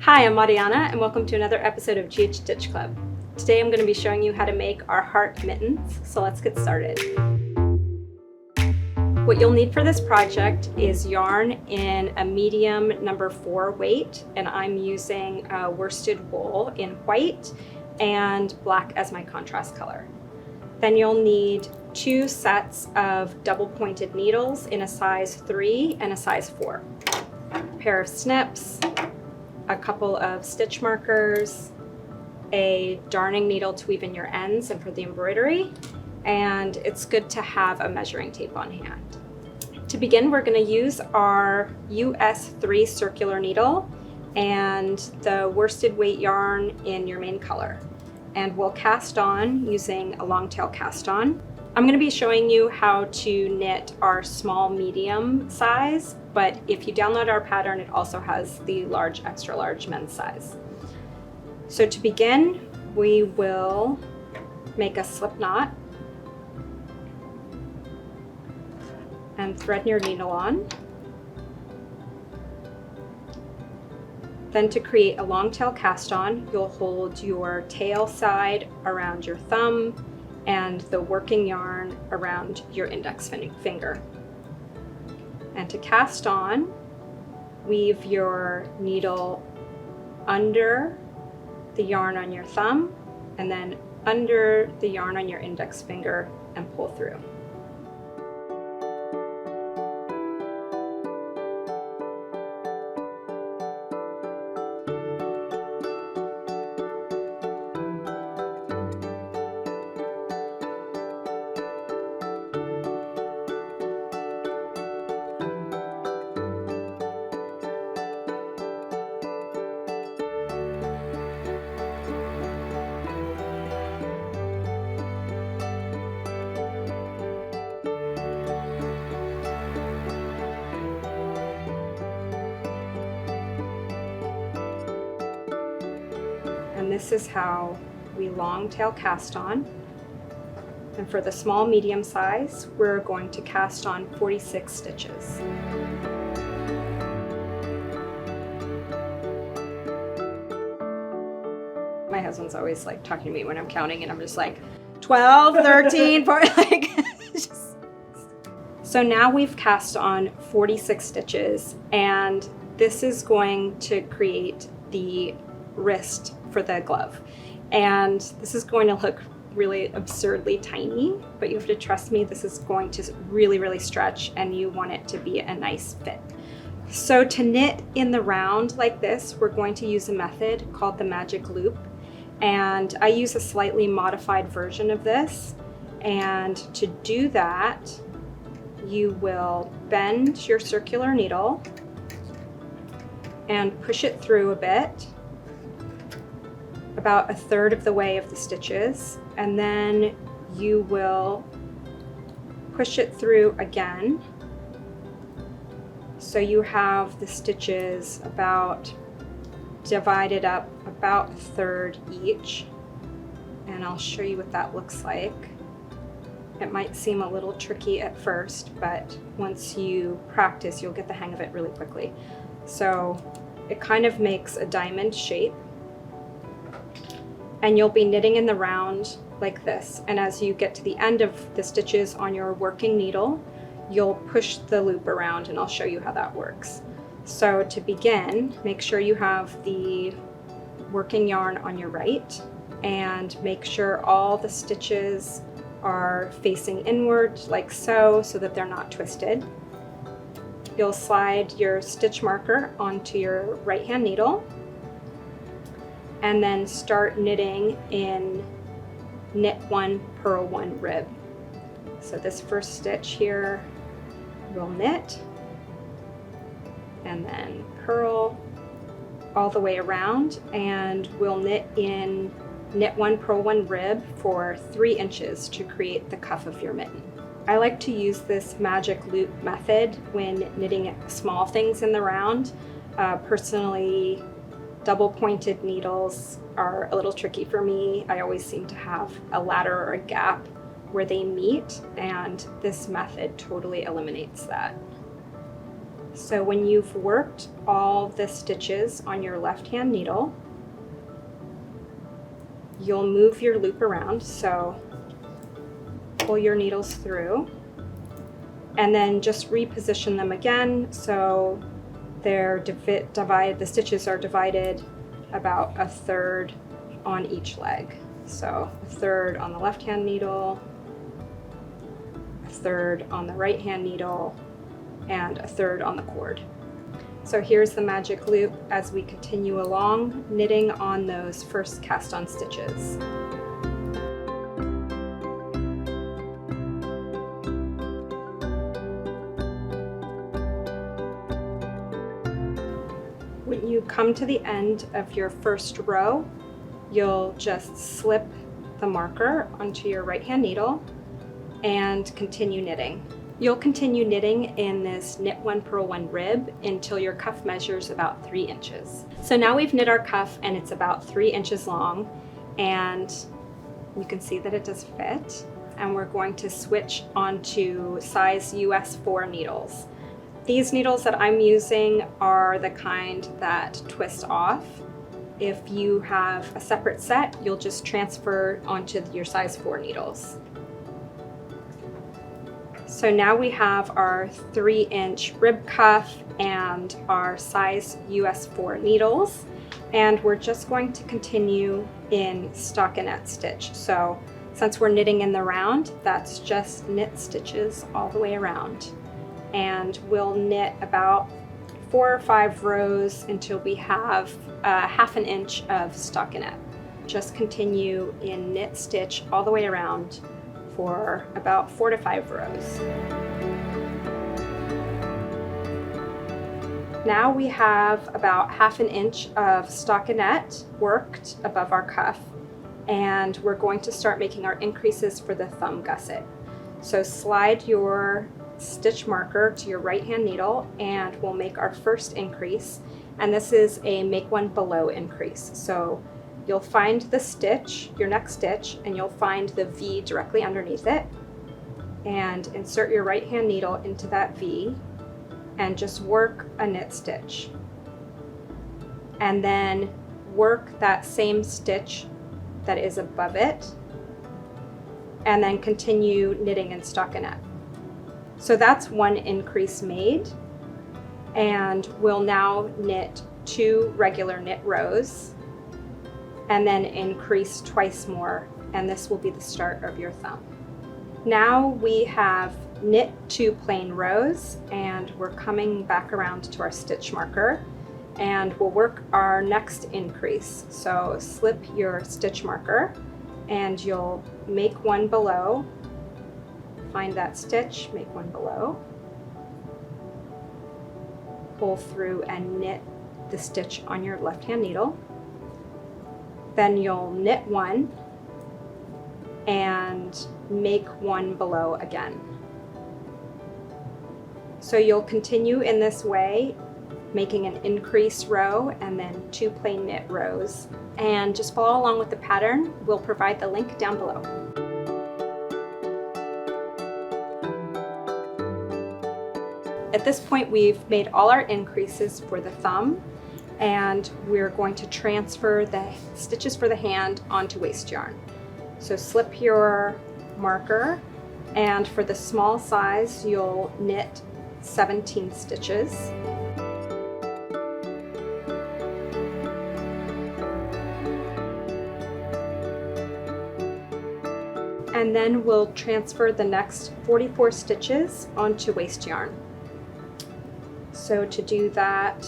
Hi, I'm Mariana and welcome to another episode of GH Stitch Club. Today I'm going to be showing you how to make our heart mittens, so let's get started. What you'll need for this project is yarn in a medium number 4 weight, and I'm using worsted wool in white and black as my contrast color. Then you'll need 2 sets of double pointed needles in a size 3 and a size 4, a pair of snips, a couple of stitch markers, a darning needle to weave in your ends and for the embroidery, and it's good to have a measuring tape on hand. To begin, we're going to use our US 3 circular needle and the worsted weight yarn in your main color. And we'll cast on using a long tail cast on. I'm going to be showing you how to knit our small medium size, but if you download our pattern, it also has the large, extra large men's size. So to begin, we will make a slip knot and thread your needle on. Then to create a long tail cast on, you'll hold your tail side around your thumb and the working yarn around your index finger. And to cast on, weave your needle under the yarn on your thumb and then under the yarn on your index finger and pull through. And this is how we long tail cast on. And for the small medium size, we're going to cast on 46 stitches. My husband's always like talking to me when I'm counting, and I'm just like 12, 13, 14, like just... So now we've cast on 46 stitches, and this is going to create the wrist for the glove. And this is going to look really absurdly tiny, but you have to trust me, this is going to really, really stretch, and you want it to be a nice fit. So to knit in the round like this, we're going to use a method called the magic loop. And I use a slightly modified version of this. And to do that, you will bend your circular needle and push it through a bit, about 1/3 of the way of the stitches, and then you will push it through again. So you have the stitches about divided up about 1/3 each, and I'll show you what that looks like. It might seem a little tricky at first, but once you practice, you'll get the hang of it really quickly. So it kind of makes a diamond shape, and you'll be knitting in the round like this. And as you get to the end of the stitches on your working needle, you'll push the loop around, and I'll show you how that works. So to begin, make sure you have the working yarn on your right, and make sure all the stitches are facing inward like so that they're not twisted. You'll slide your stitch marker onto your right hand needle, and then start knitting in knit 1, purl 1 rib. So this first stitch here, we'll knit and then purl all the way around, and we'll knit in knit 1, purl 1 rib for 3 inches to create the cuff of your mitten. I like to use this magic loop method when knitting small things in the round. Personally, double pointed needles are a little tricky for me. I always seem to have a ladder or a gap where they meet, and this method totally eliminates that. So when you've worked all the stitches on your left-hand needle, you'll move your loop around, so pull your needles through and then just reposition them again so they're divided, the stitches are divided about a third on each leg. So a third on the left-hand needle, a third on the right-hand needle, and a third on the cord. So here's the magic loop as we continue along, knitting on those first cast on stitches. When you come to the end of your first row, you'll just slip the marker onto your right-hand needle and continue knitting. You'll continue knitting in this knit one purl one rib until your cuff measures about 3 inches. So now we've knit our cuff and it's about 3 inches long, and you can see that it does fit. And we're going to switch onto size US 4 needles. These needles that I'm using are the kind that twist off. If you have a separate set, you'll just transfer onto your size 4 needles. So now we have our 3-inch rib cuff and our size US 4 needles, and we're just going to continue in stockinette stitch. So since we're knitting in the round, that's just knit stitches all the way around. And we'll knit about 4 or 5 rows until we have 1/2 inch of stockinette. Just continue in knit stitch all the way around for about 4 to 5 rows. Now we have about 1/2 inch of stockinette worked above our cuff, and we're going to start making our increases for the thumb gusset. So slide your stitch marker to your right-hand needle and we'll make our first increase, and this is a make one below increase. So you'll find the stitch, your next stitch, and you'll find the V directly underneath it, and insert your right-hand needle into that V and just work a knit stitch, and then work that same stitch that is above it, and then continue knitting in stockinette. So that's 1 increase made, and we'll now knit 2 regular knit rows and then increase twice more, and this will be the start of your thumb. Now we have knit 2 plain rows, and we're coming back around to our stitch marker, and we'll work our next increase. So slip your stitch marker and you'll make one below, find that stitch, make one below, pull through and knit the stitch on your left-hand needle. Then you'll knit one and make one below again. So you'll continue in this way, making an increase row and then 2 plain knit rows. And just follow along with the pattern. We'll provide the link down below. At this point, we've made all our increases for the thumb, and we're going to transfer the stitches for the hand onto waste yarn. So slip your marker, and for the small size, you'll knit 17 stitches. And then we'll transfer the next 44 stitches onto waste yarn. So to do that,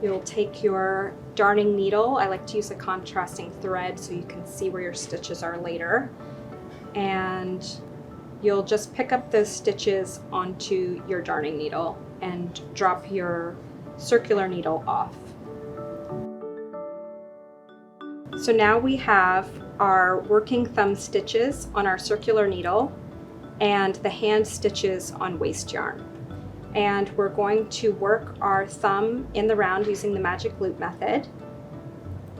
you'll take your darning needle. I like to use a contrasting thread so you can see where your stitches are later. And you'll just pick up those stitches onto your darning needle and drop your circular needle off. So now we have our working thumb stitches on our circular needle and the hand stitches on waste yarn. And we're going to work our thumb in the round using the magic loop method.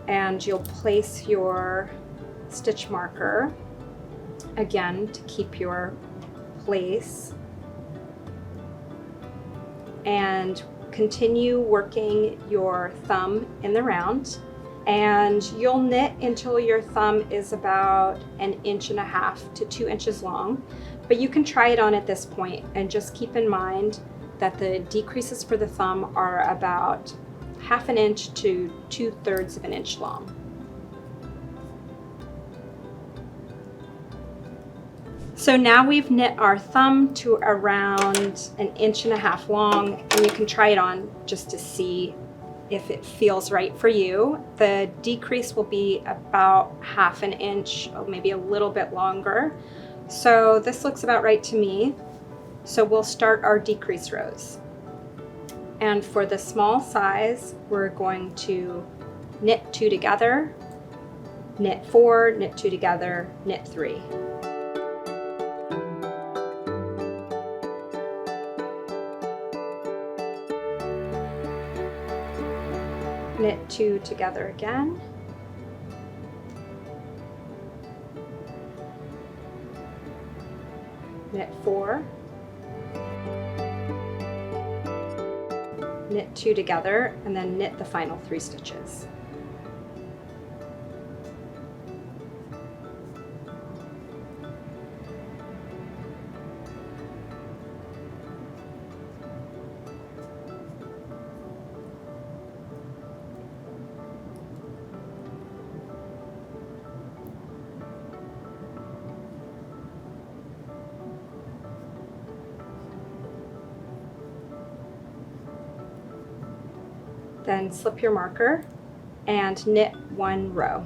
And you'll place your stitch marker again to keep your place. and continue working your thumb in the round. And you'll knit until your thumb is about 1.5 to 2 inches long. But you can try it on at this point and just keep in mind that the decreases for the thumb are about 1/2 inch to 2/3 of an inch long. So now we've knit our thumb to around 1.5 inches long, and you can try it on just to see if it feels right for you. The decrease will be about 1/2 inch, or maybe a little bit longer. So this looks about right to me. So we'll start our decrease rows. And for the small size, we're going to knit 2 together, knit 4, knit 2 together, knit 3. Knit 2 together again, knit 4, knit 2 together, and then knit the final 3 stitches. Then slip your marker and knit 1 row.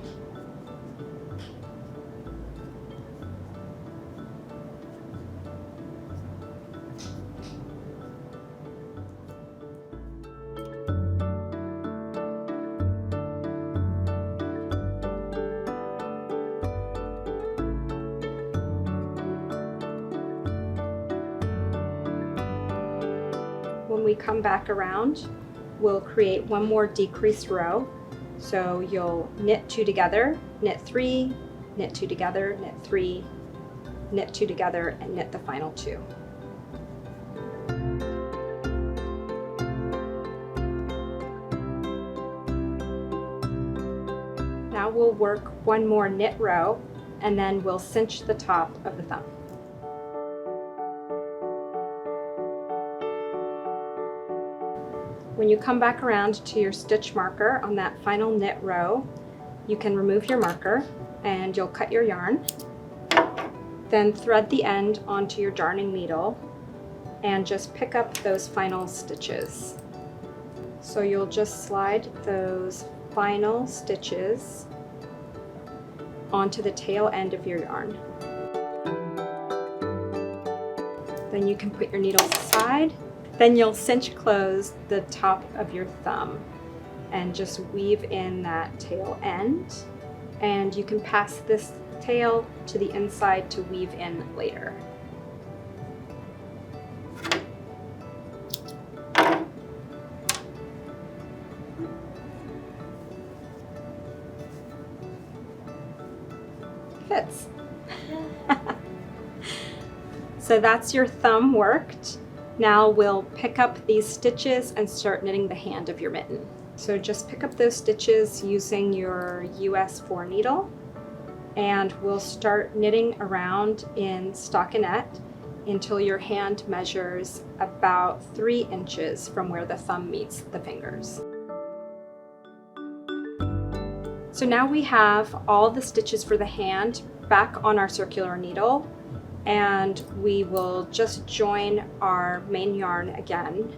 When we come back around, we'll create 1 more decrease row. So you'll knit 2 together, knit 3, knit 2 together, knit 3, knit 2 together, and knit the final 2. Now we'll work 1 more knit row, and then we'll cinch the top of the thumb. When you come back around to your stitch marker on that final knit row, you can remove your marker and you'll cut your yarn. Then thread the end onto your darning needle and just pick up those final stitches. So you'll just slide those final stitches onto the tail end of your yarn. Then you can put your needles aside. Then you'll cinch close the top of your thumb and just weave in that tail end. And you can pass this tail to the inside to weave in later. Fits. So that's your thumb worked. Now we'll pick up these stitches and start knitting the hand of your mitten. So just pick up those stitches using your US 4 needle, and we'll start knitting around in stockinette until your hand measures about 3 inches from where the thumb meets the fingers. So now we have all the stitches for the hand back on our circular needle, and we will just join our main yarn again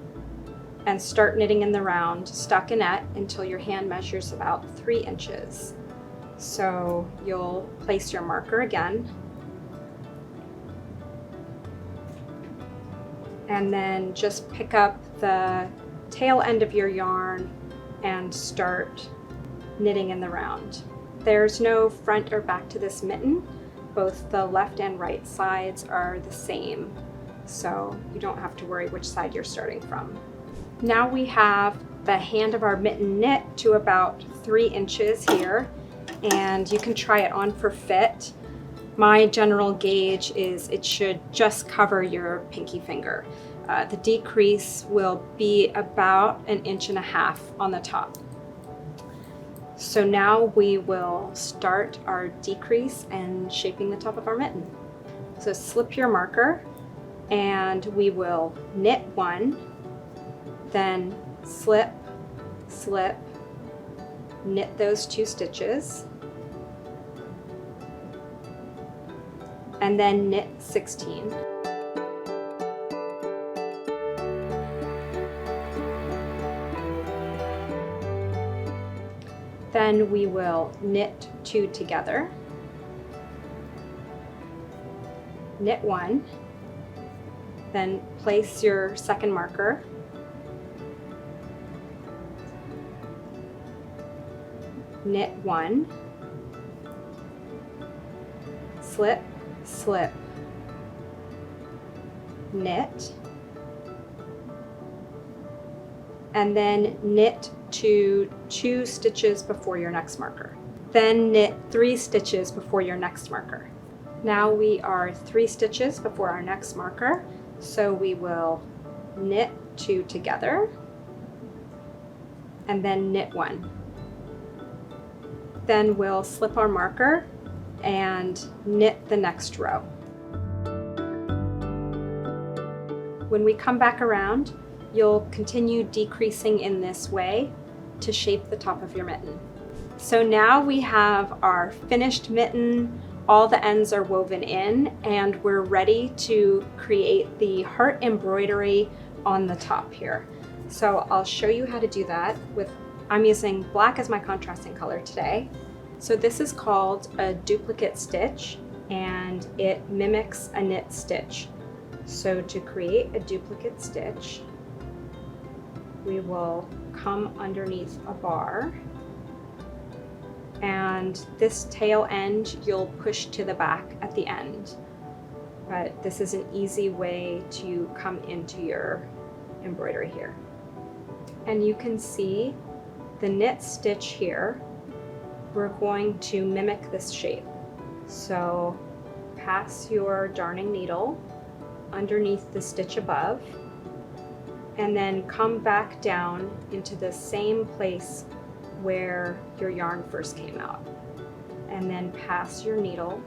and start knitting in the round stockinette until your hand measures about 3 inches. So you'll place your marker again, and then just pick up the tail end of your yarn and start knitting in the round. There's no front or back to this mitten. Both the left and right sides are the same, so you don't have to worry which side you're starting from. Now we have the hand of our mitten knit to about 3 inches here, and you can try it on for fit. My general gauge is it should just cover your pinky finger. The decrease will be about 1.5 inches on the top. So now we will start our decrease and shaping the top of our mitten. So slip your marker and we will knit 1, then slip, slip, knit those 2 stitches, and then knit 16. Then we will knit 2 together, knit 1, then place your second marker, knit 1, slip, slip, knit, and then knit to 2 stitches before your next marker. Then knit 3 stitches before your next marker. Now we are 3 stitches before our next marker, so we will knit 2 together and then knit 1. Then we'll slip our marker and knit the next row. When we come back around, you'll continue decreasing in this way to shape the top of your mitten. So now we have our finished mitten, all the ends are woven in, and we're ready to create the heart embroidery on the top here. So I'll show you how to do that I'm using black as my contrasting color today. So this is called a duplicate stitch and it mimics a knit stitch. So to create a duplicate stitch, we will come underneath a bar, and this tail end you'll push to the back at the end. But this is an easy way to come into your embroidery here. And you can see the knit stitch here, we're going to mimic this shape. So pass your darning needle underneath the stitch above, and then come back down into the same place where your yarn first came out. And then pass your needle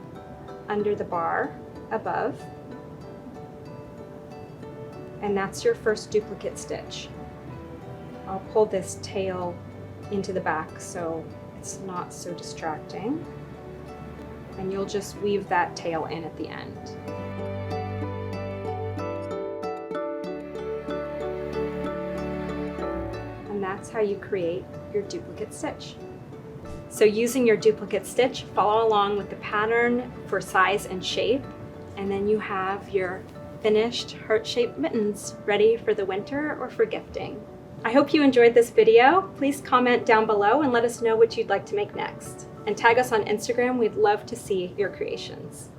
under the bar above. And that's your first duplicate stitch. I'll pull this tail into the back so it's not so distracting. And you'll just weave that tail in at the end. That's how you create your duplicate stitch. So using your duplicate stitch, follow along with the pattern for size and shape, and then you have your finished heart-shaped mittens ready for the winter or for gifting. I hope you enjoyed this video. Please comment down below and let us know what you'd like to make next. And tag us on Instagram, we'd love to see your creations.